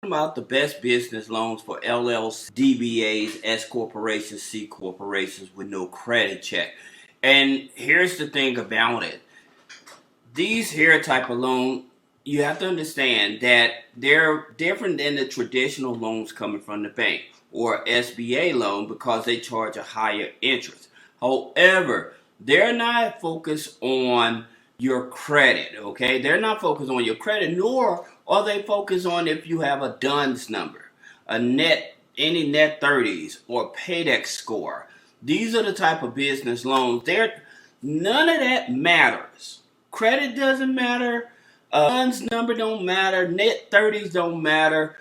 About the best business loans for LLC, DBAs, S corporations, C corporations with no credit check. And here's the thing about it. These here type of loan, you have to understand that they're different than the traditional loans coming from the bank or SBA loan because they charge a higher interest. However, they're not focused on your credit, okay? They're not focused on your credit, nor are they focused on if you have a DUNS number, any net 30s, or paydex score. These are the type of business loans. None of that matters. Credit doesn't matter. DUNS number don't matter. Net 30s don't matter.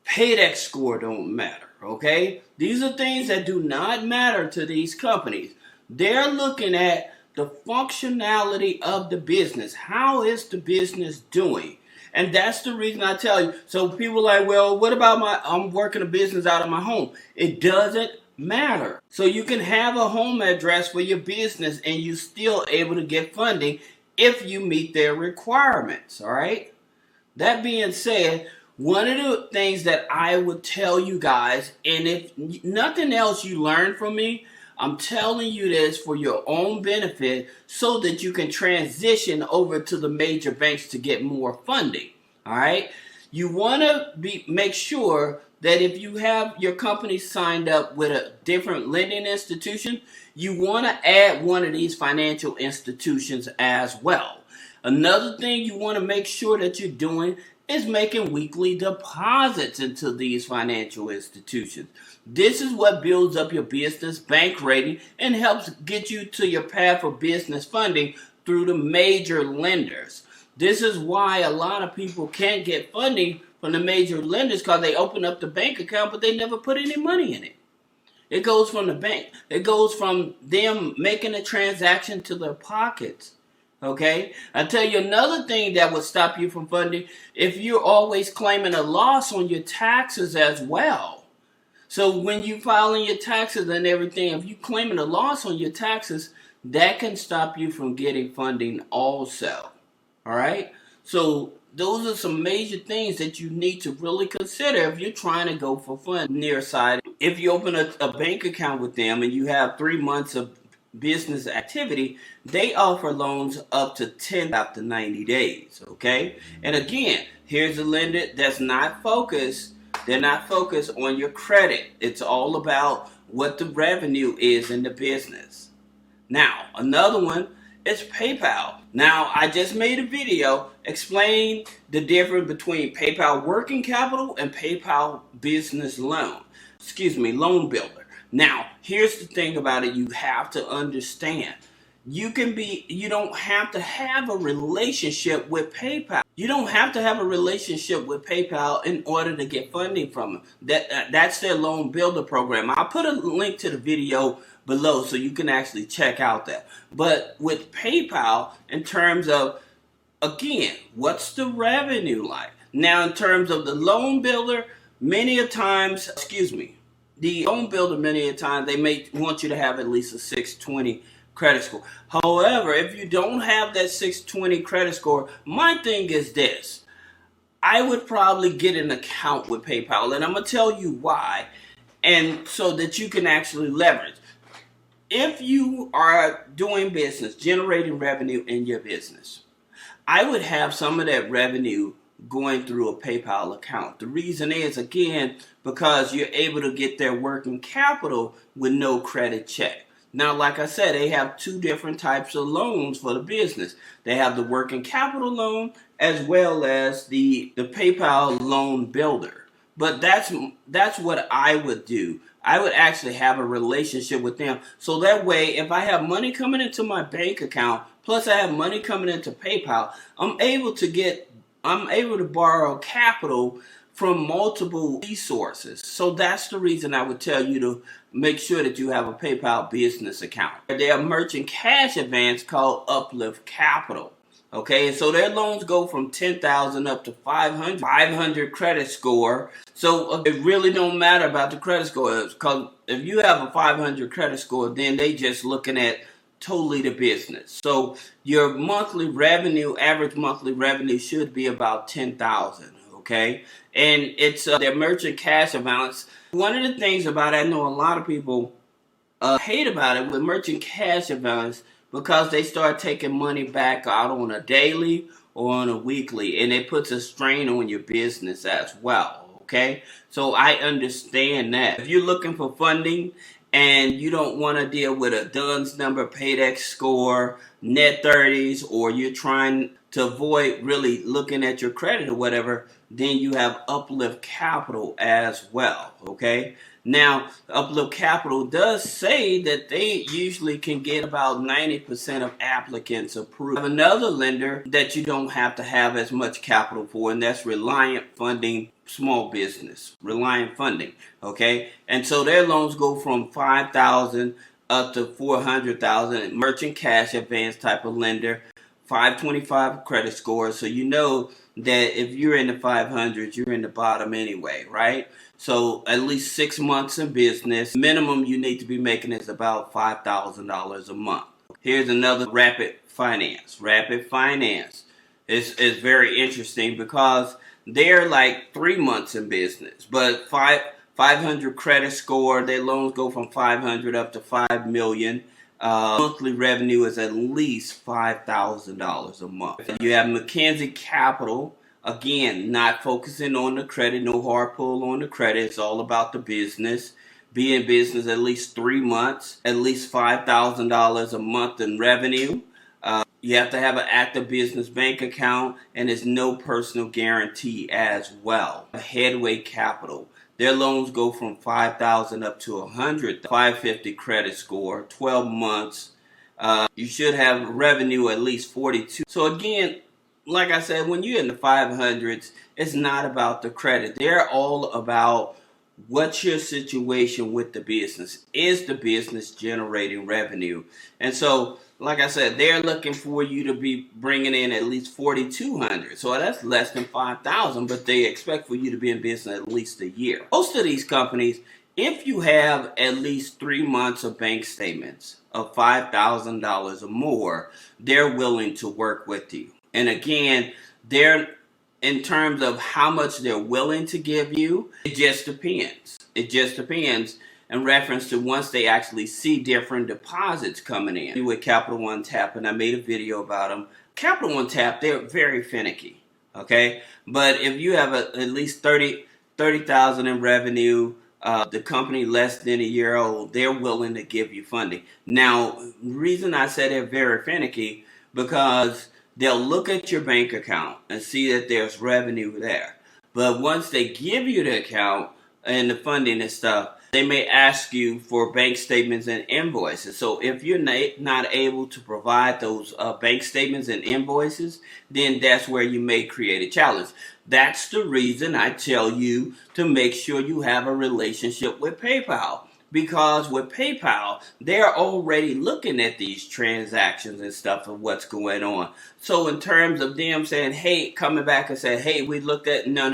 Paydex score don't matter, okay? These are things that do not matter to these companies. They're looking at the functionality of the business. How is the business doing? And that's the reason I tell you. So people are like, well, what about I'm working a business out of my home? It doesn't matter. So you can have a home address for your business and you're still able to get funding if you meet their requirements, all right? That being said, one of the things that I would tell you guys, and if nothing else you learn from me, I'm telling you this for your own benefit so that you can transition over to the major banks to get more funding. All right? You want to make sure that if you have your company signed up with a different lending institution, you want to add one of these financial institutions as well. Another thing you want to make sure that you're doing is making weekly deposits into these financial institutions. This is what builds up your business bank rating and helps get you to your path of business funding through the major lenders. This is why a lot of people can't get funding from the major lenders because they open up the bank account but they never put any money in it. It goes from the bank. It goes from them making a transaction to their pockets. Okay, I'll tell you another thing that would stop you from funding if you're always claiming a loss on your taxes as well. So when you filing your taxes and everything, if you're claiming a loss on your taxes, that can stop you from getting funding also. All right, so those are some major things that you need to really consider if you're trying to go for fund near side. If you open a bank account with them and you have 3 months of business activity, they offer loans up to 10 after 90 days, okay? And again, here's a lender that's not focused. They're not focused on your credit. It's all about what the revenue is in the business. Now, another one is PayPal. Now, I just made a video explaining the difference between PayPal working capital and PayPal business loan. Loan builder. Now, here's the thing about it you have to understand. You don't have to have a relationship with PayPal. You don't have to have a relationship with PayPal in order to get funding from them. That's their loan builder program. I'll put a link to the video below so you can actually check out that. But with PayPal, in terms of, again, what's the revenue like? Now, in terms of the loan builder, the loan builder, many a time, they may want you to have at least a 620 credit score. However, if you don't have that 620 credit score, my thing is this. I would probably get an account with PayPal, and I'm going to tell you why, and so that you can actually leverage. If you are doing business, generating revenue in your business, I would have some of that revenue going through a PayPal account. The reason is, again, because you're able to get their working capital with no credit check. Now, like I said, they have two different types of loans for the business. They have the working capital loan as well as the PayPal loan builder. But that's what I would do. I would actually have a relationship with them. So that way, if I have money coming into my bank account, plus I have money coming into PayPal, I'm able to borrow capital from multiple resources. So that's the reason I would tell you to make sure that you have a PayPal business account. They have merchant cash advance called Uplift Capital. Okay, so their loans go from 10,000 up to 500 credit score. So it really don't matter about the credit score, because if you have a 500 credit score, then they just looking at totally the business. So your monthly revenue, average monthly revenue should be about 10,000. Okay, and it's their merchant cash balance. One of the things about it, I know a lot of people hate about it with merchant cash balance because they start taking money back out on a daily or on a weekly, and it puts a strain on your business as well. Okay, so I understand that. If you're looking for funding and you don't want to deal with a DUNS number, paydex score, net 30s, or you're trying to avoid really looking at your credit or whatever, then you have Uplift Capital as well. Okay, now Uplift Capital does say that they usually can get about 90% of applicants approved. I have another lender that you don't have to have as much capital for, and that's Reliant Funding Small Business, Reliant Funding. Okay, and so their loans go from 5,000 up to 400,000. Merchant cash advance type of lender, 525 credit score. So you know that if you're in the 500s, you're in the bottom anyway, right? So at least 6 months in business. Minimum you need to be making is about $5,000 a month. Here's another Rapid Finance. Rapid Finance is very interesting because they're like 3 months in business, but 500 credit score. Their loans go from 500 up to 5 million. Monthly revenue is at least $5,000 a month. You have McKinsey Capital. Again, not focusing on the credit, no hard pull on the credit. It's all about the business. Be in business at least 3 months, at least $5,000 a month in revenue. You have to have an active business bank account, and there's no personal guarantee as well. Headway Capital. Their loans go from 5,000 up to 100. 550 credit score, 12 months. You should have revenue at least 42. So again, like I said, when you're in the 500s, it's not about the credit. They're all about what's your situation with the business. Is the business generating revenue? And so, like I said, they're looking for you to be bringing in at least 4,200. So that's less than 5,000, but they expect for you to be in business at least a year. Most of these companies, if you have at least 3 months of bank statements of $5,000 or more, they're willing to work with you. And again, they're in terms of how much they're willing to give you, it just depends. It just depends in reference to once they actually see different deposits coming in. With Capital One Tap, and I made a video about them. Capital One Tap, they're very finicky, okay? But if you have at least 30,000 in revenue, the company less than a year old, they're willing to give you funding. Now, the reason I say they're very finicky, because they'll look at your bank account and see that there's revenue there. But once they give you the account and the funding and stuff, they may ask you for bank statements and invoices. So if you're not able to provide those bank statements and invoices, then that's where you may create a challenge. That's the reason I tell you to make sure you have a relationship with PayPal. Because with PayPal, they're already looking at these transactions and stuff of what's going on. So in terms of them saying, hey, coming back and saying, hey, we looked at, no.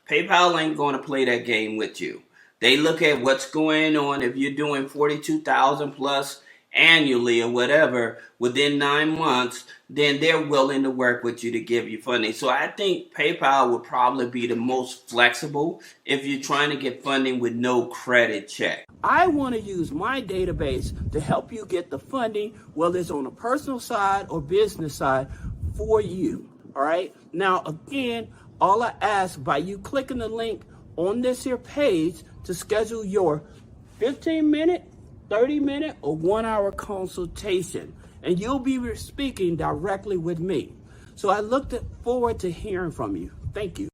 PayPal ain't going to play that game with you. They look at what's going on. If you're doing 42,000 plus annually or whatever within 9 months, then they're willing to work with you to give you funding. So I think PayPal would probably be the most flexible if you're trying to get funding with no credit check. I want to use my database to help you get the funding, whether it's on a personal side or business side, for you. All right. Now, again, all I ask by you clicking the link on this here page to schedule your 15-minute, 30-minute, or 1-hour consultation, and you'll be speaking directly with me. So I look forward to hearing from you. Thank you.